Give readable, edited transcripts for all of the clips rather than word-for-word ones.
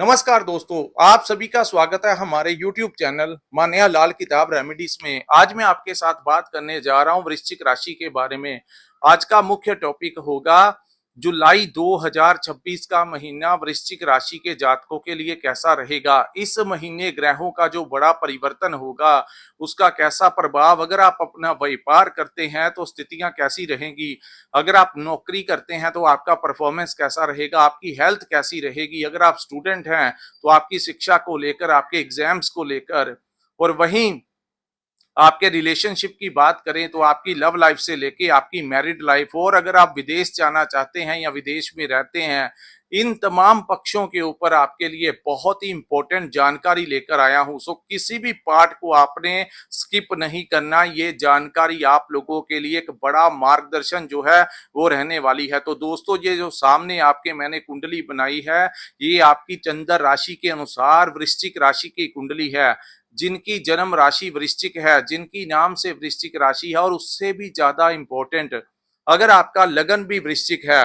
नमस्कार दोस्तों, आप सभी का स्वागत है हमारे YouTube चैनल मान्या लाल किताब रेमेडीज में। आज मैं आपके साथ बात करने जा रहा हूं वृश्चिक राशि के बारे में। आज का मुख्य टॉपिक होगा जुलाई 2026 का महीना वृश्चिक राशि के जातकों के लिए कैसा रहेगा। इस महीने ग्रहों का जो बड़ा परिवर्तन होगा उसका कैसा प्रभाव, अगर आप अपना व्यापार करते हैं तो स्थितियां कैसी रहेंगी, अगर आप नौकरी करते हैं तो आपका परफॉर्मेंस कैसा रहेगा, आपकी हेल्थ कैसी रहेगी, अगर आप स्टूडेंट हैं तो आपकी शिक्षा को लेकर, आपके एग्जाम्स को लेकर, और वहीं आपके रिलेशनशिप की बात करें तो आपकी लव लाइफ से लेके आपकी मैरिड लाइफ, और अगर आप विदेश जाना चाहते हैं या विदेश में रहते हैं, इन तमाम पक्षों के ऊपर आपके लिए बहुत ही इंपॉर्टेंट जानकारी लेकर आया हूं। सो किसी भी पार्ट को आपने स्किप नहीं करना। ये जानकारी आप लोगों के लिए एक बड़ा मार्गदर्शन जो है वो रहने वाली है। तो दोस्तों, ये जो सामने आपके मैंने कुंडली बनाई है, ये आपकी चंद्र राशि के अनुसार वृश्चिक राशि की कुंडली है। जिनकी जन्म राशि वृश्चिक है, जिनकी नाम से वृश्चिक राशि है, और उससे भी ज्यादा इंपॉर्टेंट अगर आपका लगन भी वृश्चिक है,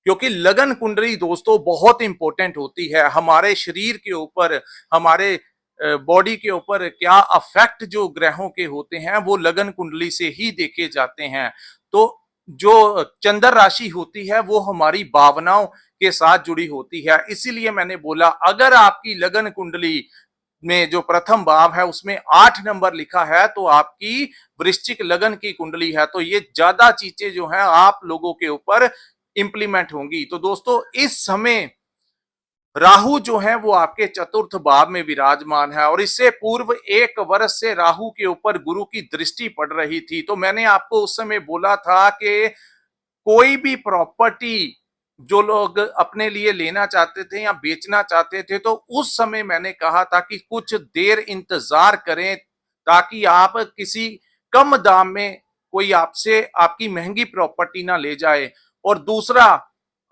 क्योंकि लगन कुंडली दोस्तों बहुत इंपॉर्टेंट होती है हमारे शरीर के ऊपर, हमारे बॉडी के ऊपर क्या अफेक्ट जो ग्रहों के होते हैं वो लगन कुंडली से ही देखे जाते हैं। तो जो चंद्र राशि होती है वो हमारी भावनाओं के साथ जुड़ी होती है। इसीलिए मैंने बोला अगर आपकी लगन कुंडली में जो प्रथम भाव है उसमें 8 नंबर लिखा है तो आपकी वृश्चिक लगन की कुंडली है, तो ये ज्यादा चीजें जो है आप लोगों के ऊपर इंप्लीमेंट होंगी। तो दोस्तों, इस समय राहु जो है वो आपके चतुर्थ भाव में विराजमान है, और इससे पूर्व 1 वर्ष से राहु के ऊपर गुरु की दृष्टि पड़ रही थी। तो मैंने आपको उस समय बोला था कि कोई भी प्रॉपर्टी जो लोग अपने लिए लेना चाहते थे या बेचना चाहते थे, तो उस समय मैंने कहा था कि कुछ देर इंतजार करें ताकि आप किसी कम दाम में कोई आपसे आपकी महंगी प्रॉपर्टी ना ले जाए। और दूसरा,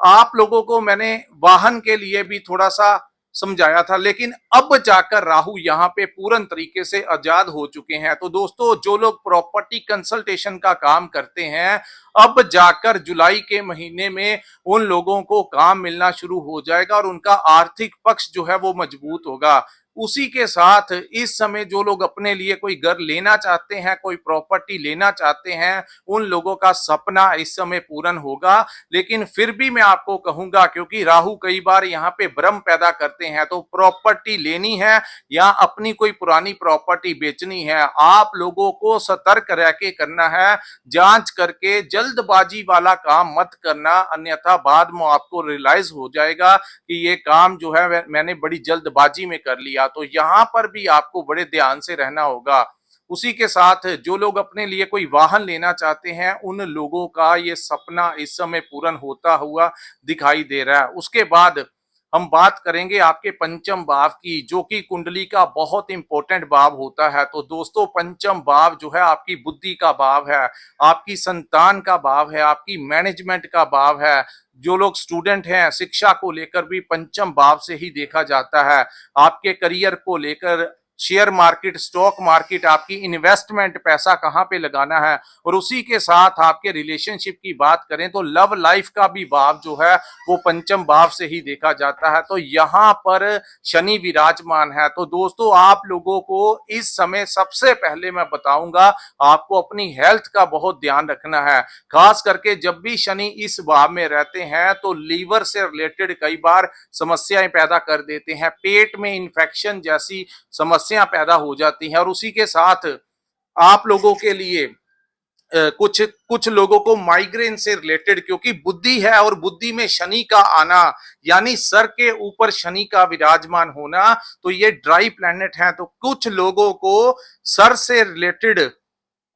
आप लोगों को मैंने वाहन के लिए भी थोड़ा सा समझाया था, लेकिन अब जाकर राहु यहाँ पे पूर्ण तरीके से आजाद हो चुके हैं। तो दोस्तों, जो लोग प्रॉपर्टी कंसल्टेशन का काम करते हैं, अब जाकर जुलाई के महीने में उन लोगों को काम मिलना शुरू हो जाएगा और उनका आर्थिक पक्ष जो है वो मजबूत होगा। उसी के साथ इस समय जो लोग अपने लिए कोई घर लेना चाहते हैं, कोई प्रॉपर्टी लेना चाहते हैं, उन लोगों का सपना इस समय पूर्ण होगा। लेकिन फिर भी मैं आपको कहूंगा, क्योंकि राहु कई बार यहाँ पे भ्रम पैदा करते हैं, तो प्रॉपर्टी लेनी है या अपनी कोई पुरानी प्रॉपर्टी बेचनी है, आप लोगों को सतर्क रह के करना है, जांच करके जल्दबाजी वाला काम मत करना, अन्यथा बाद में आपको रियलाइज हो जाएगा कि ये काम जो है मैंने बड़ी जल्दबाजी में कर लिया। तो यहाँ पर भी आपको बड़े ध्यान से रहना होगा। उसी के साथ जो लोग अपने लिए कोई वाहन लेना चाहते हैं, उन लोगों का ये सपना इस समय पूर्ण होता हुआ दिखाई दे रहा है। उसके बाद हम बात करेंगे आपके पंचम भाव की, जो कि कुंडली का बहुत इंपॉर्टेंट भाव होता है। तो दोस्तों, पंचम भाव जो है आपकी बुद्धि का भाव है, आपकी संतान का भाव है, आपकी मैनेजमेंट का भाव है। जो लोग स्टूडेंट हैं, शिक्षा को लेकर भी पंचम भाव से ही देखा जाता है। आपके करियर को लेकर, शेयर मार्केट, स्टॉक मार्केट, आपकी इन्वेस्टमेंट, पैसा कहाँ पे लगाना है, और उसी के साथ आपके रिलेशनशिप की बात करें तो लव लाइफ का भी भाव जो है वो पंचम भाव से ही देखा जाता है। तो यहाँ पर शनि विराजमान है। तो दोस्तों, आप लोगों को इस समय सबसे पहले मैं बताऊंगा आपको अपनी हेल्थ का बहुत ध्यान रखना है। खास करके जब भी शनि इस भाव में रहते हैं तो लीवर से रिलेटेड कई बार समस्याएं पैदा कर देते हैं, पेट में इंफेक्शन जैसी समस्या पैदा हो जाती हैं, और उसी के साथ आप लोगों के लिए कुछ कुछ लोगों को माइग्रेन से रिलेटेड, क्योंकि बुद्धि है और बुद्धि में शनि का आना, यानी सर के ऊपर शनि का विराजमान होना, तो ये ड्राई प्लैनेट है। तो कुछ लोगों को सर से रिलेटेड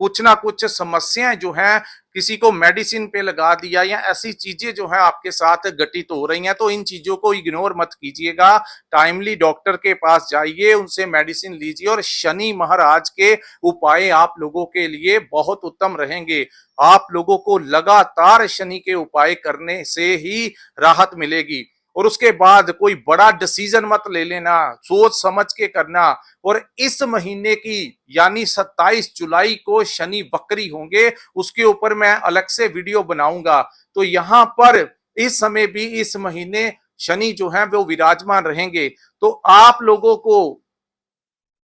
कुछ ना कुछ समस्याएं जो हैं, किसी को मेडिसिन पे लगा दिया या ऐसी चीजें जो है आपके साथ घटित हो रही हैं, तो इन चीजों को इग्नोर मत कीजिएगा। टाइमली डॉक्टर के पास जाइए, उनसे मेडिसिन लीजिए, और शनि महाराज के उपाय आप लोगों के लिए बहुत उत्तम रहेंगे। आप लोगों को लगातार शनि के उपाय करने से ही राहत मिलेगी। और उसके बाद कोई बड़ा डिसीजन मत ले लेना, सोच समझ के करना। और इस महीने की यानी 27 जुलाई को शनि वक्री होंगे, उसके ऊपर मैं अलग से वीडियो बनाऊंगा। तो यहां पर इस समय भी इस महीने शनि जो है वो विराजमान रहेंगे, तो आप लोगों को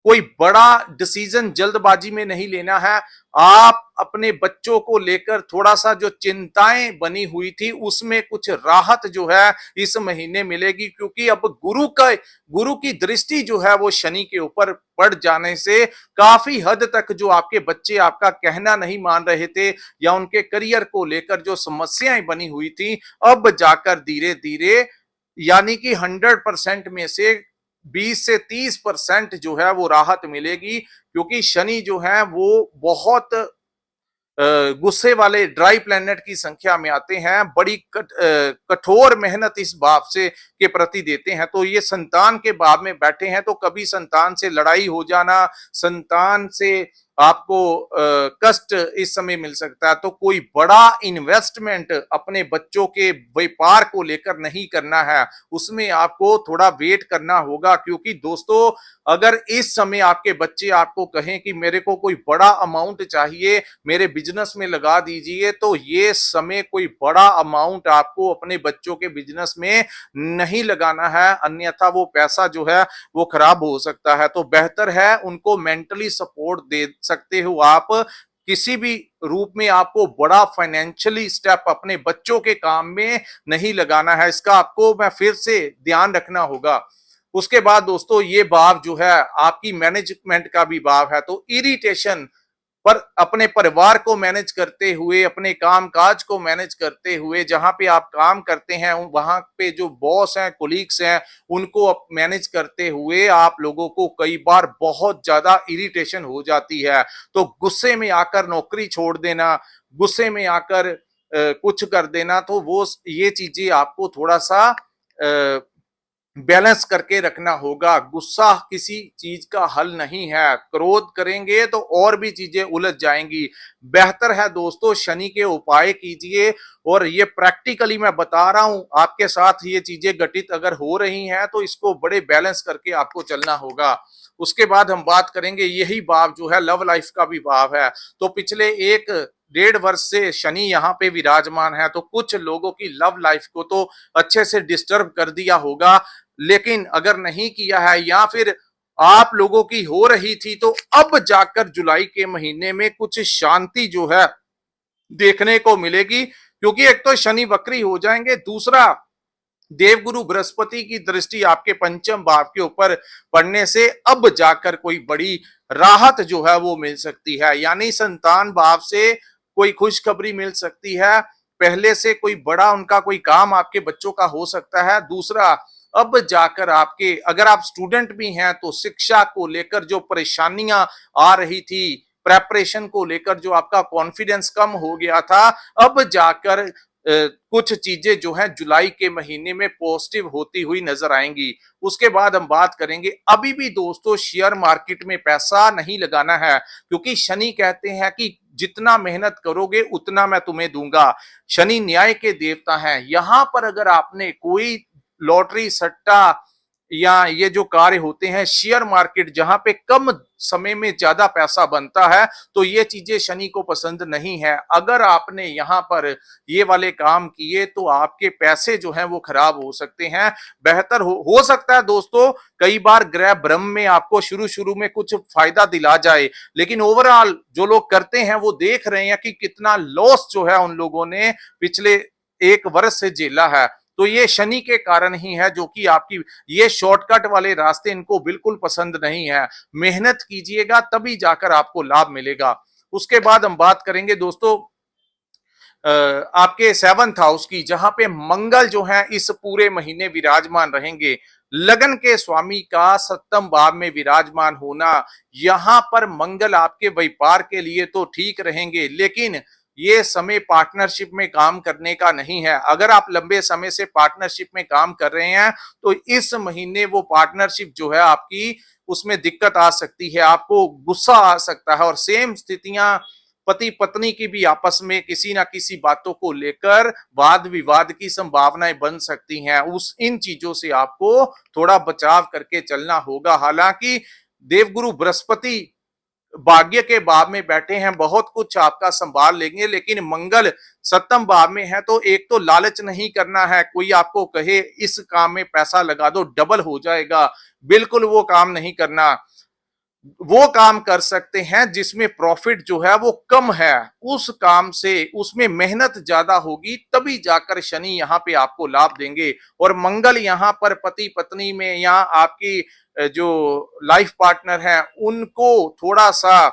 कोई बड़ा डिसीजन जल्दबाजी में नहीं लेना है। आप अपने बच्चों को लेकर थोड़ा सा जो चिंताएं बनी हुई थी उसमें कुछ राहत जो है इस महीने मिलेगी, क्योंकि अब गुरु की दृष्टि जो है वो शनि के ऊपर पड़ जाने से काफी हद तक जो आपके बच्चे आपका कहना नहीं मान रहे थे या उनके करियर को लेकर जो समस्याएं बनी हुई थी, अब जाकर धीरे धीरे यानी कि 100% में से 20 से 30% जो है वो राहत मिलेगी, क्योंकि शनि जो है वो बहुत गुस्से वाले ड्राई प्लैनेट की संख्या में आते हैं, बड़ी कठोर मेहनत इस भाव से के प्रति देते हैं। तो ये संतान के भाव में बैठे हैं, तो कभी संतान से लड़ाई हो जाना, संतान से आपको कष्ट इस समय मिल सकता है। तो कोई बड़ा इन्वेस्टमेंट अपने बच्चों के व्यापार को लेकर नहीं करना है, उसमें आपको थोड़ा वेट करना होगा, क्योंकि दोस्तों अगर इस समय आपके बच्चे आपको कहें कि मेरे को कोई बड़ा अमाउंट चाहिए, मेरे बिजनेस में लगा दीजिए, तो ये समय कोई बड़ा अमाउंट आपको अपने बच्चों के बिजनेस में नहीं लगाना है, अन्यथा वो पैसा जो है वो खराब हो सकता है। तो बेहतर है उनको मेंटली सपोर्ट दे सकते हो आप, किसी भी रूप में आपको बड़ा फाइनेंशियली स्टेप अपने बच्चों के काम में नहीं लगाना है, इसका आपको मैं फिर से ध्यान रखना होगा। उसके बाद दोस्तों ये भाव जो है आपकी मैनेजमेंट का भी भाव है, तो इरिटेशन पर अपने परिवार को मैनेज करते हुए, अपने काम काज को मैनेज करते हुए, जहां पे आप काम करते हैं वहां पे जो बॉस हैं, कोलीग्स हैं, उनको मैनेज करते हुए आप लोगों को कई बार बहुत ज्यादा इरिटेशन हो जाती है। तो गुस्से में आकर नौकरी छोड़ देना, गुस्से में आकर कुछ कर देना, तो वो ये चीजें आपको थोड़ा सा बैलेंस करके रखना होगा। गुस्सा किसी चीज का हल नहीं है, क्रोध करेंगे तो और भी चीजें उलझ जाएंगी। बेहतर है दोस्तों शनि के उपाय कीजिए, और ये प्रैक्टिकली मैं बता रहा हूं आपके साथ ये चीजें घटित अगर हो रही हैं तो इसको बड़े बैलेंस करके आपको चलना होगा। उसके बाद हम बात करेंगे, यही भाव जो है लव लाइफ का भी भाव है। तो पिछले 1 डेढ़ वर्ष से शनि यहाँ पे विराजमान है, तो कुछ लोगों की लव लाइफ को तो अच्छे से डिस्टर्ब कर दिया होगा, लेकिन अगर नहीं किया है या फिर आप लोगों की हो रही थी, तो अब जाकर जुलाई के महीने में कुछ शांति जो है देखने को मिलेगी, क्योंकि एक तो शनि वक्री हो जाएंगे, दूसरा देवगुरु बृहस्पति की दृष्टि आपके पंचम भाव के ऊपर पड़ने से अब जाकर कोई बड़ी राहत जो है वो मिल सकती है, यानी संतान भाव से कोई खुशखबरी मिल सकती है। पहले से कोई बड़ा उनका कोई काम आपके बच्चों का हो सकता है। दूसरा, अब जाकर आपके अगर आप स्टूडेंट भी हैं तो शिक्षा को लेकर जो परेशानियां आ रही थी, प्रेपरेशन को लेकर जो आपका कॉन्फिडेंस कम हो गया था, अब जाकर कुछ चीजें जो है जुलाई के महीने में पॉजिटिव होती हुई नजर आएंगी। उसके बाद हम बात करेंगे, अभी भी दोस्तों शेयर मार्केट में पैसा नहीं लगाना है, क्योंकि शनि कहते हैं कि जितना मेहनत करोगे उतना मैं तुम्हें दूंगा। शनि न्याय के देवता हैं। यहां पर अगर आपने कोई लॉटरी सट्टा या ये जो कार्य होते हैं शेयर मार्केट जहां पे कम समय में ज्यादा पैसा बनता है, तो ये चीजें शनि को पसंद नहीं है। अगर आपने यहाँ पर ये वाले काम किए तो आपके पैसे जो हैं वो खराब हो सकते हैं। बेहतर हो सकता है दोस्तों कई बार ग्रह ब्रह्म में आपको शुरू शुरू में कुछ फायदा दिला जाए, लेकिन ओवरऑल जो लोग करते हैं वो देख रहे हैं कि कितना लॉस जो है उन लोगों ने पिछले 1 वर्ष से झेला है। तो ये शनि के कारण ही है, जो कि आपकी ये शॉर्टकट वाले रास्ते इनको बिल्कुल पसंद नहीं है। मेहनत कीजिएगा तभी जाकर आपको लाभ मिलेगा। उसके बाद हम बात करेंगे दोस्तों आपके 7th हाउस की, जहां पे मंगल जो है इस पूरे महीने विराजमान रहेंगे। लगन के स्वामी का 7th भाव में विराजमान होना, यहां पर मंगल आपके व्यापार के लिए तो ठीक रहेंगे, लेकिन ये समय पार्टनरशिप में काम करने का नहीं है। अगर आप लंबे समय से पार्टनरशिप में काम कर रहे हैं तो इस महीने वो पार्टनरशिप जो है आपकी उसमें दिक्कत आ सकती है, आपको गुस्सा आ सकता है, और सेम स्थितियां पति पत्नी की भी आपस में किसी ना किसी बातों को लेकर वाद विवाद की संभावनाएं बन सकती हैं। उस इन चीजों से आपको थोड़ा बचाव करके चलना होगा। हालांकि देवगुरु बृहस्पति भाग्य के भाव में बैठे हैं, बहुत कुछ आपका संभाल लेंगे, लेकिन मंगल सप्तम भाव में है तो एक तो लालच नहीं करना है, कोई आपको कहे इस काम में पैसा लगा दो डबल हो जाएगा, बिल्कुल वो काम नहीं करना। वो काम कर सकते हैं जिसमें प्रॉफिट जो है वो कम है, उस काम से उसमें मेहनत ज्यादा होगी, तभी जाकर शनि यहाँ पे आपको लाभ देंगे। और मंगल यहाँ पर पति पत्नी में या आपकी जो लाइफ पार्टनर है उनको थोड़ा सा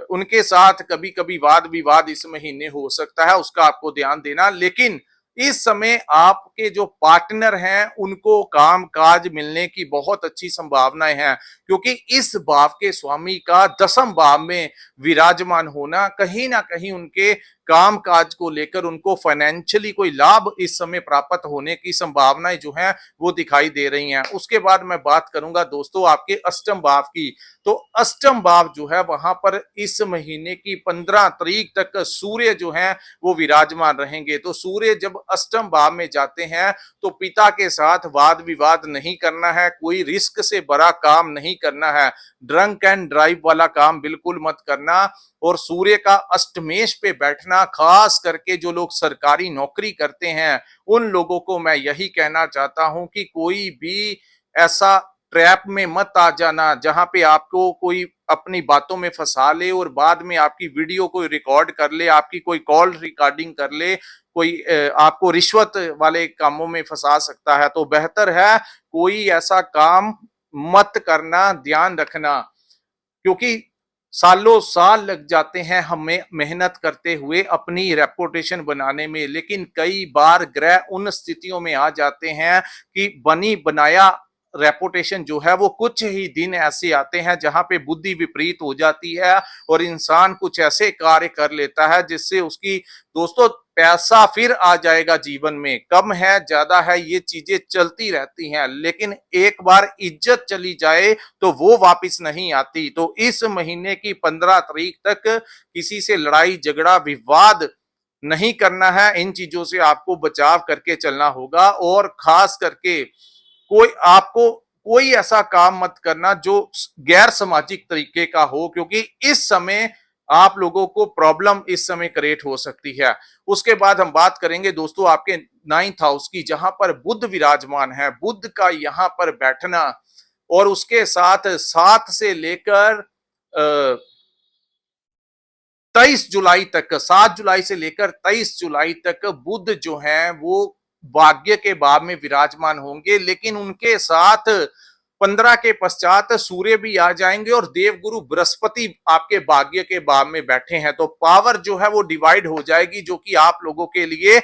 उनके साथ कभी कभी वाद विवाद इस महीने हो सकता है, उसका आपको ध्यान देना। लेकिन इस समय आपके जो पार्टनर हैं उनको काम काज मिलने की बहुत अच्छी संभावनाएं हैं, क्योंकि इस भाव के स्वामी का दसम भाव में विराजमान होना कहीं ना कहीं उनके काम काज को लेकर उनको फाइनेंशियली कोई लाभ इस समय प्राप्त होने की संभावनाएं जो हैं वो दिखाई दे रही हैं। उसके बाद मैं बात करूंगा दोस्तों आपके अष्टम भाव की। तो अष्टम भाव जो है वहां पर इस महीने की 15 तारीख तक सूर्य जो है वो विराजमान रहेंगे। तो सूर्य जब अष्टम भाव में जाते हैं तो पिता के साथ वाद विवाद नहीं करना है, कोई रिस्क से बड़ा काम नहीं करना है, ड्रंक एंड ड्राइव वाला काम बिल्कुल मत करना। और सूर्य का अष्टमेश पे बैठना, खास करके जो लोग सरकारी नौकरी करते हैं उन लोगों को मैं यही कहना चाहता हूं कि कोई भी ऐसा ट्रैप में मत आ जाना जहां पे आपको कोई अपनी बातों में फंसा ले और बाद में आपकी वीडियो को रिकॉर्ड कर ले, आपकी कोई कॉल रिकॉर्डिंग कर ले, कोई आपको रिश्वत वाले कामों में फंसा सकता है। तो बेहतर है कोई ऐसा काम मत करना, ध्यान रखना, क्योंकि सालों साल लग जाते हैं हमें मेहनत करते हुए अपनी रेपुटेशन बनाने में, लेकिन कई बार ग्रह उन स्थितियों में आ जाते हैं कि बनी बनाया रेपुटेशन जो है वो कुछ ही दिन ऐसे आते हैं जहां पे बुद्धि विपरीत हो जाती है और इंसान कुछ ऐसे कार्य कर लेता है जिससे उसकी दोस्तों पैसा फिर आ जाएगा जीवन में, कम है ज्यादा है ये चीजें चलती रहती हैं, लेकिन एक बार इज्जत चली जाए तो वो वापस नहीं आती। तो इस महीने की 15 तारीख तक किसी से लड़ाई झगड़ा विवाद नहीं करना है, इन चीजों से आपको बचाव करके चलना होगा। और खास करके कोई आपको कोई ऐसा काम मत करना जो गैर सामाजिक तरीके का हो, क्योंकि इस समय आप लोगों को प्रॉब्लम इस समय क्रिएट हो सकती है। उसके बाद हम बात करेंगे दोस्तों आपके 9th हाउस की, जहां पर बुध विराजमान है। बुध का यहां पर बैठना और उसके साथ 7 से लेकर 23 जुलाई तक, 7 जुलाई से लेकर 23 जुलाई तक बुध जो है वो भाग्य के भाव में विराजमान होंगे, लेकिन उनके साथ 15 के पश्चात सूर्य भी आ जाएंगे और देवगुरु बृहस्पति आपके भाग्य के भाव में बैठे हैं। तो पावर जो है वो डिवाइड हो जाएगी, जो कि आप लोगों के लिए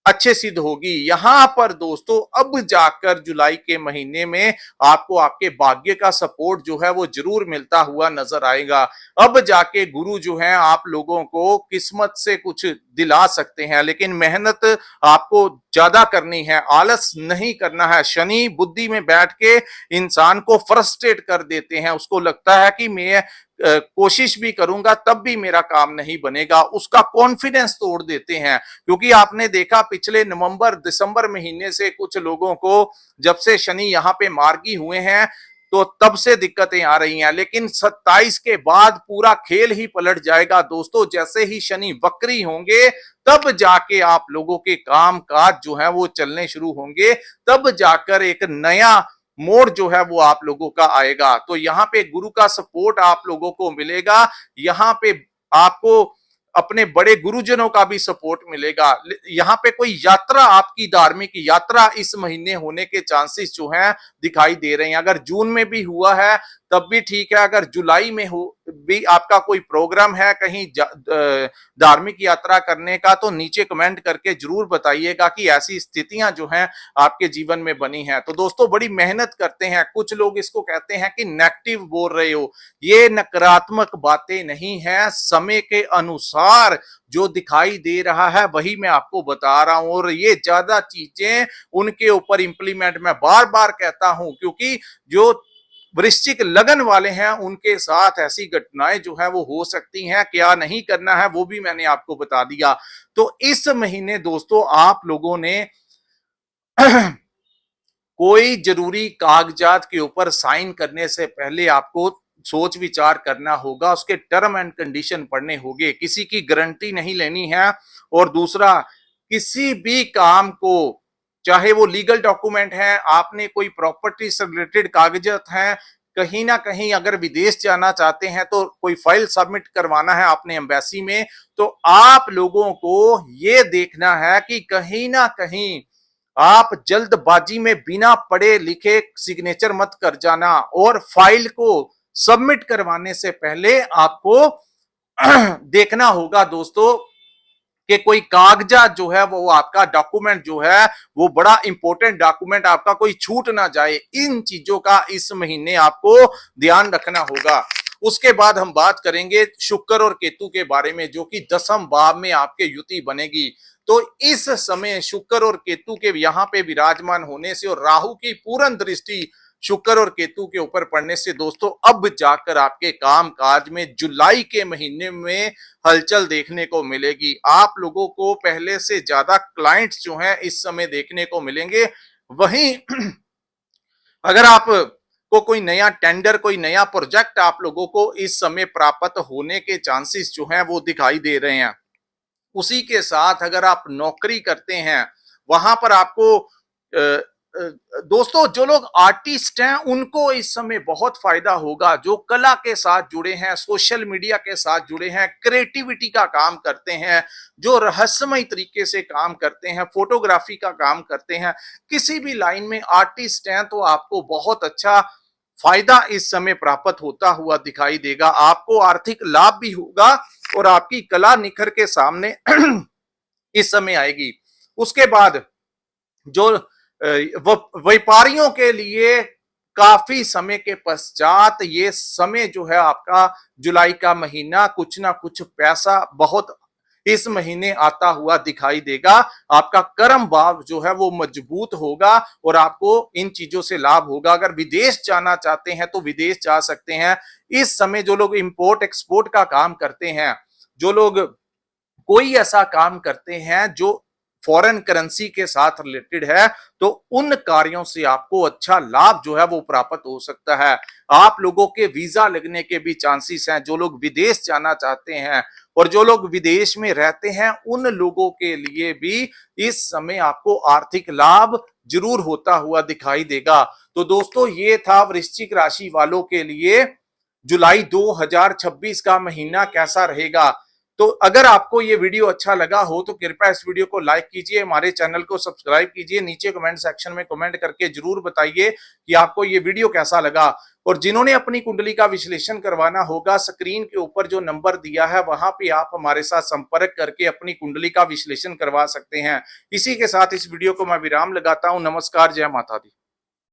अच्छे सिद्ध होगी। यहां पर दोस्तों अब जाकर जुलाई के महीने में आपको आपके भाग्य का सपोर्ट जो है वो जरूर मिलता हुआ नजर आएगा। अब जाके गुरु जो है आप लोगों को किस्मत से कुछ दिला सकते हैं, लेकिन मेहनत आपको ज्यादा करनी है, आलस नहीं करना है। शनि बुद्धि में बैठ के इंसान को फ्रस्ट्रेट कर देते हैं, उसको लगता है कि मैं कोशिश भी करूंगा तब भी मेरा काम नहीं बनेगा, उसका कॉन्फिडेंस तोड़ देते हैं। क्योंकि आपने देखा पिछले नवंबर दिसंबर महीने से कुछ लोगों को जब से शनि यहाँ पे मार्गी हुए हैं तो तब से दिक्कतें आ रही हैं, लेकिन 27 के बाद पूरा खेल ही पलट जाएगा दोस्तों। जैसे ही शनि वक्री होंगे तब जाके आप लोगों के काम काज जो है वो चलने शुरू होंगे, तब जाकर एक नया मोड़ जो है वो आप लोगों का आएगा। तो यहाँ पे गुरु का सपोर्ट आप लोगों को मिलेगा, यहाँ पे आपको अपने बड़े गुरुजनों का भी सपोर्ट मिलेगा। यहाँ पे कोई यात्रा, आपकी धार्मिक यात्रा इस महीने होने के चांसेस जो हैं दिखाई दे रहे हैं। अगर जून में भी हुआ है तब भी ठीक है, अगर जुलाई में हो भी आपका कोई प्रोग्राम है कहीं धार्मिक यात्रा करने का, तो नीचे कमेंट करके जरूर बताइएगा कि ऐसी स्थितियां जो हैं आपके जीवन में बनी हैं। तो दोस्तों बड़ी मेहनत करते हैं, कुछ लोग इसको कहते हैं कि नेगेटिव बोल रहे हो, ये नकारात्मक बातें नहीं है, समय के अनुसार जो दिखाई दे रहा है वही मैं आपको बता रहा हूं। और ये ज्यादा चीजें उनके ऊपर इंप्लीमेंट मैं बार बार कहता हूं, क्योंकि जो वृश्चिक लगन वाले हैं उनके साथ ऐसी घटनाएं जो है वो हो सकती हैं, क्या नहीं करना है वो भी मैंने आपको बता दिया। तो इस महीने दोस्तों आप लोगों ने कोई जरूरी कागजात के ऊपर साइन करने से पहले आपको सोच विचार करना होगा, उसके टर्म एंड कंडीशन पढ़ने होंगे, किसी की गारंटी नहीं लेनी है। और दूसरा, किसी भी काम को, चाहे वो लीगल डॉक्यूमेंट है, आपने कोई प्रॉपर्टी से रिलेटेड कागजात हैं, कहीं ना कहीं अगर विदेश जाना चाहते हैं तो कोई फाइल सबमिट करवाना है आपने एम्बेसी में, तो आप लोगों को ये देखना है कि कहीं ना कहीं आप जल्दबाजी में बिना पढ़े लिखे सिग्नेचर मत कर जाना। और फाइल को सबमिट करवाने से पहले आपको देखना होगा दोस्तों कि कोई कागजात जो है वो आपका डॉक्यूमेंट जो है वो बड़ा इंपॉर्टेंट डॉक्यूमेंट आपका कोई छूट ना जाए। इन चीजों का इस महीने आपको ध्यान रखना होगा। उसके बाद हम बात करेंगे शुक्र और केतु के बारे में, जो कि 10वें भाव में आपके युति बनेगी। तो इस समय शुक्र और केतु के यहाँ पे विराजमान होने से और राहु की पूर्ण दृष्टि शुक्र और केतु के ऊपर पड़ने से दोस्तों अब जाकर आपके काम काज में जुलाई के महीने में हलचल देखने को मिलेगी। आप लोगों को पहले से ज्यादा क्लाइंट्स जो हैं इस समय देखने को मिलेंगे। वहीं अगर आप को कोई नया टेंडर, कोई नया प्रोजेक्ट आप लोगों को इस समय प्राप्त होने के चांसेस जो हैं वो दिखाई दे रहे हैं। उसी के साथ अगर आप नौकरी करते हैं, वहां पर आपको दोस्तों जो लोग आर्टिस्ट हैं उनको इस समय बहुत फायदा होगा। जो कला के साथ जुड़े हैं, सोशल मीडिया के साथ जुड़े हैं, क्रिएटिविटी का काम करते हैं, जो रहस्यमय तरीके से काम करते हैं, फोटोग्राफी का काम करते हैं, किसी भी लाइन में आर्टिस्ट हैं, तो आपको बहुत अच्छा फायदा इस समय प्राप्त होता हुआ दिखाई देगा। आपको आर्थिक लाभ भी होगा और आपकी कला निखर के सामने इस समय आएगी। उसके बाद जो व्यापारियों के लिए काफी समय के पश्चात ये समय जो है आपका जुलाई का महीना, कुछ ना कुछ पैसा बहुत इस महीने आता हुआ दिखाई देगा। आपका कर्म भाव जो है वो मजबूत होगा और आपको इन चीजों से लाभ होगा। अगर विदेश जाना चाहते हैं तो विदेश जा सकते हैं। इस समय जो लोग इंपोर्ट एक्सपोर्ट का काम करते हैं, जो लोग कोई ऐसा काम करते हैं जो फॉरेन करेंसी के साथ रिलेटेड है, तो उन कार्यों से आपको अच्छा लाभ जो है वो प्राप्त हो सकता है। आप लोगों के वीजा लगने के भी चांसेस हैं। जो लोग विदेश जाना चाहते हैं और जो लोग विदेश में रहते हैं, उन लोगों के लिए भी इस समय आपको आर्थिक लाभ जरूर होता हुआ दिखाई देगा। तो दोस्तों ये था वृश्चिक राशि वालों के लिए जुलाई 2026 का महीना कैसा रहेगा। तो अगर आपको ये वीडियो अच्छा लगा हो तो कृपया इस वीडियो को लाइक कीजिए, हमारे चैनल को सब्सक्राइब कीजिए, नीचे कमेंट सेक्शन में कमेंट करके जरूर बताइए कि आपको ये वीडियो कैसा लगा। और जिन्होंने अपनी कुंडली का विश्लेषण करवाना होगा, स्क्रीन के ऊपर जो नंबर दिया है वहां पे आप हमारे साथ संपर्क करके अपनी कुंडली का विश्लेषण करवा सकते हैं। इसी के साथ इस वीडियो को मैं विराम लगाता हूं। नमस्कार, जय माता दी।